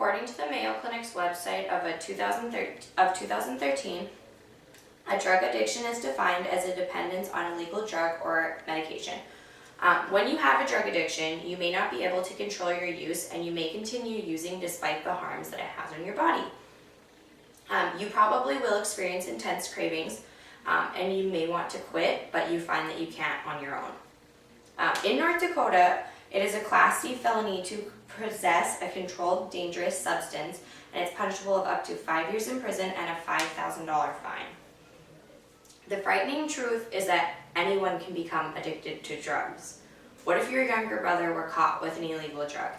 according to the Mayo Clinic's website of 2013, a drug addiction is defined as a dependence on a legal drug or medication. When you have a drug addiction, you may not be able to control your use and you may continue using despite the harms that it has on your body. You probably will experience intense cravings and you may want to quit, but you find that you can't on your own. In North Dakota, it is a Class C felony to possess a controlled dangerous substance, and it's punishable of up to 5 years in prison and a $5,000 fine. The frightening truth is that anyone can become addicted to drugs. What if your younger brother were caught with an illegal drug?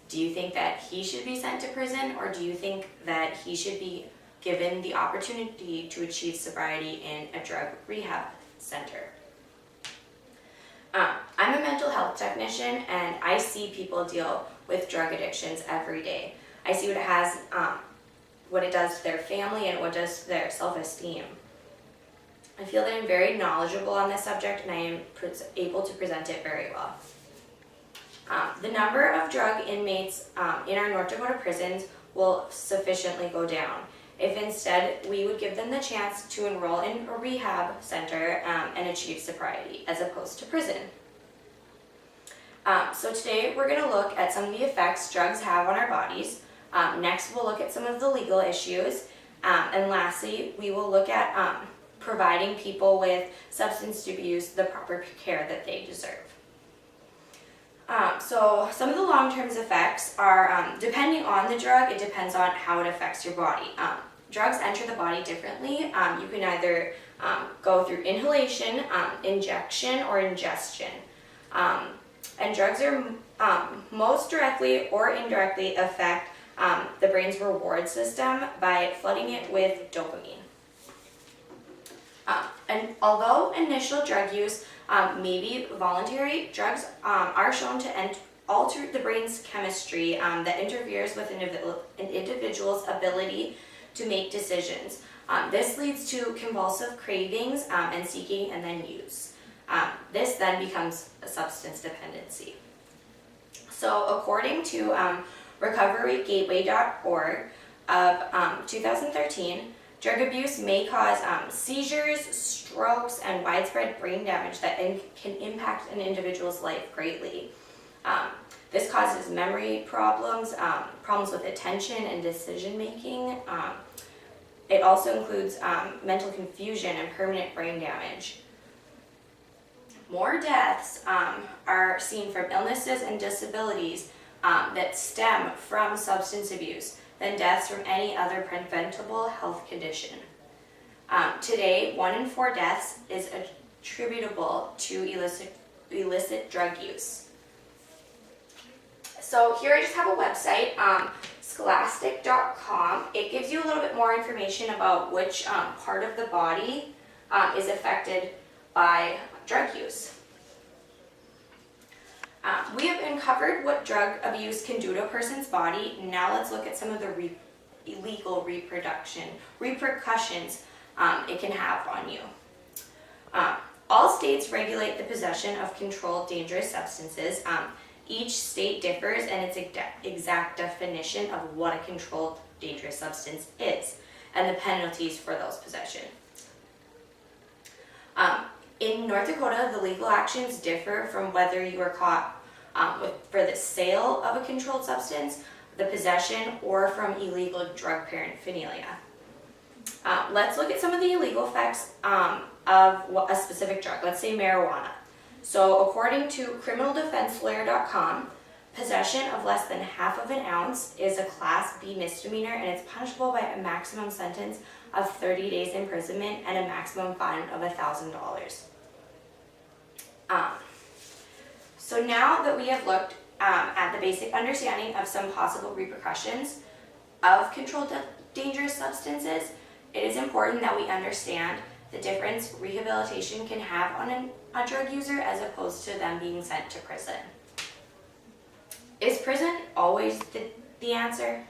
Do you think that he should be sent to prison, or do you think that he should be given the opportunity to achieve sobriety in a drug rehab center? I'm a mental health technician, and I see people deal with drug addictions every day. I see what it does to their family and what it does to their self-esteem. I feel that I'm very knowledgeable on this subject, and I am able to present it very well. The number of drug inmates in our North Dakota prisons will sufficiently go down if instead we would give them the chance to enroll in a rehab center and achieve sobriety as opposed to prison. So today we're going to look at some of the effects drugs have on our bodies. Next we'll look at some of the legal issues. And lastly, we will look at providing people with substance abuse the proper care that they deserve. So some of the long-term effects are, depending on the drug, it depends on how it affects your body. Drugs enter the body differently. You can either go through inhalation, injection, or ingestion. And drugs are most directly or indirectly affect the brain's reward system by flooding it with dopamine. And although initial drug use may be voluntary, drugs are shown to alter the brain's chemistry that interferes with an individual's ability to make decisions. This leads to convulsive cravings and seeking and then use. This then becomes a substance dependency. So according to recoverygateway.org of 2013, drug abuse may cause seizures, strokes, and widespread brain damage that can impact an individual's life greatly. This causes memory problems, problems with attention and decision making. It also includes mental confusion and permanent brain damage. More deaths are seen from illnesses and disabilities that stem from substance abuse than deaths from any other preventable health condition. Today, 1 in 4 deaths is attributable to illicit drug use. So here I just have a website, scholastic.com. It gives you a little bit more information about which part of the body is affected by drug use. We have uncovered what drug abuse can do to a person's body. Now let's look at some of the illegal repercussions it can have on you. All states regulate the possession of controlled dangerous substances. Each state differs in its exact definition of what a controlled dangerous substance is and the penalties for those possessions. In North Dakota, the legal actions differ from whether you are caught for the sale of a controlled substance, the possession, or from illegal drug paraphernalia. Let's look at some of the illegal effects of a specific drug, let's say marijuana. So according to criminaldefenselawyer.com, possession of less than half of an ounce is a Class B misdemeanor, and it's punishable by a maximum sentence of 30 days imprisonment and a maximum fine of $1,000. So now that we have looked at the basic understanding of some possible repercussions of controlled dangerous substances, it is important that we understand the difference rehabilitation can have on a drug user as opposed to them being sent to prison. Is prison always the answer?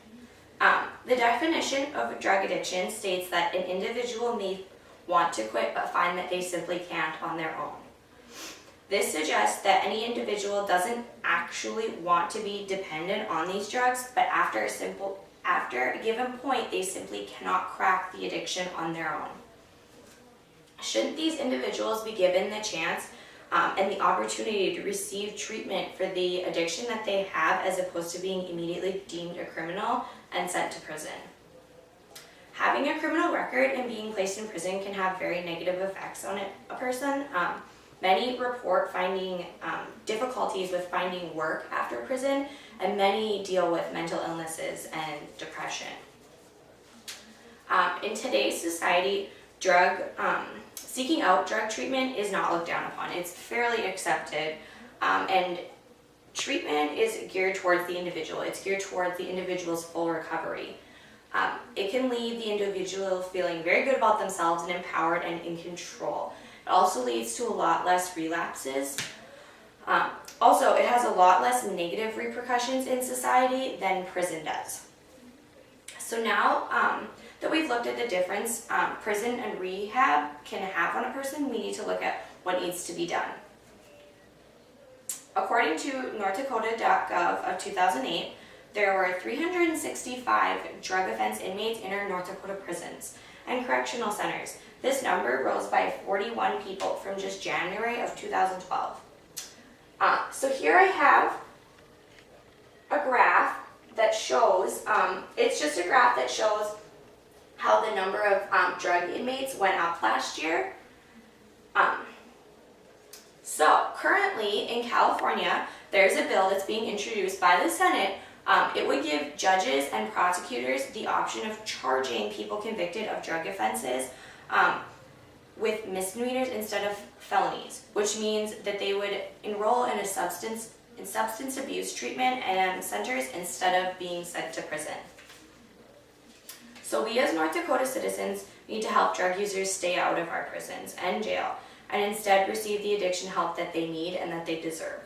The definition of drug addiction states that an individual may want to quit but find that they simply can't on their own. This suggests that any individual doesn't actually want to be dependent on these drugs, but after a given point, they simply cannot crack the addiction on their own. Shouldn't these individuals be given the chance and the opportunity to receive treatment for the addiction that they have, as opposed to being immediately deemed a criminal and sent to prison? Having a criminal record and being placed in prison can have very negative effects on a person. Many report finding difficulties with finding work after prison, and many deal with mental illnesses and depression. In today's society, seeking out drug treatment is not looked down upon. It's fairly accepted, and treatment is geared towards the individual. It's geared towards the individual's full recovery. It can leave the individual feeling very good about themselves and empowered and in control. It also leads to a lot less relapses. Also, it has a lot less negative repercussions in society than prison does. So now that we've looked at the difference prison and rehab can have on a person, we need to look at what needs to be done. According to NorthDakota.gov of 2008, there were 365 drug offense inmates in our North Dakota prisons and correctional centers. This number rose by 41 people from just January of 2012. So here I have a graph that shows, it's just a graph that shows how the number of drug inmates went up last year. So currently in California, there's a bill that's being introduced by the Senate. It would give judges and prosecutors the option of charging people convicted of drug offenses with misdemeanors instead of felonies, which means that they would enroll in substance abuse treatment and centers instead of being sent to prison. So we as North Dakota citizens need to help drug users stay out of our prisons and jail, and instead receive the addiction help that they need and that they deserve.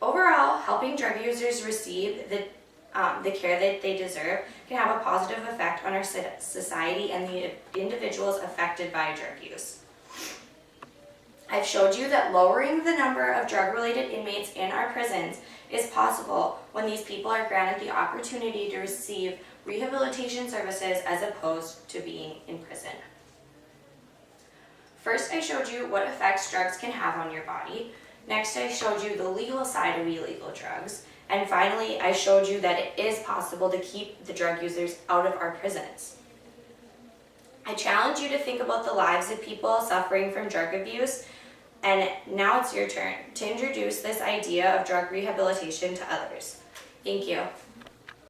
Overall, helping drug users receive the care that they deserve can have a positive effect on our society and the individuals affected by drug use. I've showed you that lowering the number of drug-related inmates in our prisons is possible when these people are granted the opportunity to receive rehabilitation services as opposed to being in prison. First, I showed you what effects drugs can have on your body. Next, I showed you the legal side of illegal drugs. And finally, I showed you that it is possible to keep the drug users out of our prisons. I challenge you to think about the lives of people suffering from drug abuse, and now it's your turn to introduce this idea of drug rehabilitation to others. Thank you.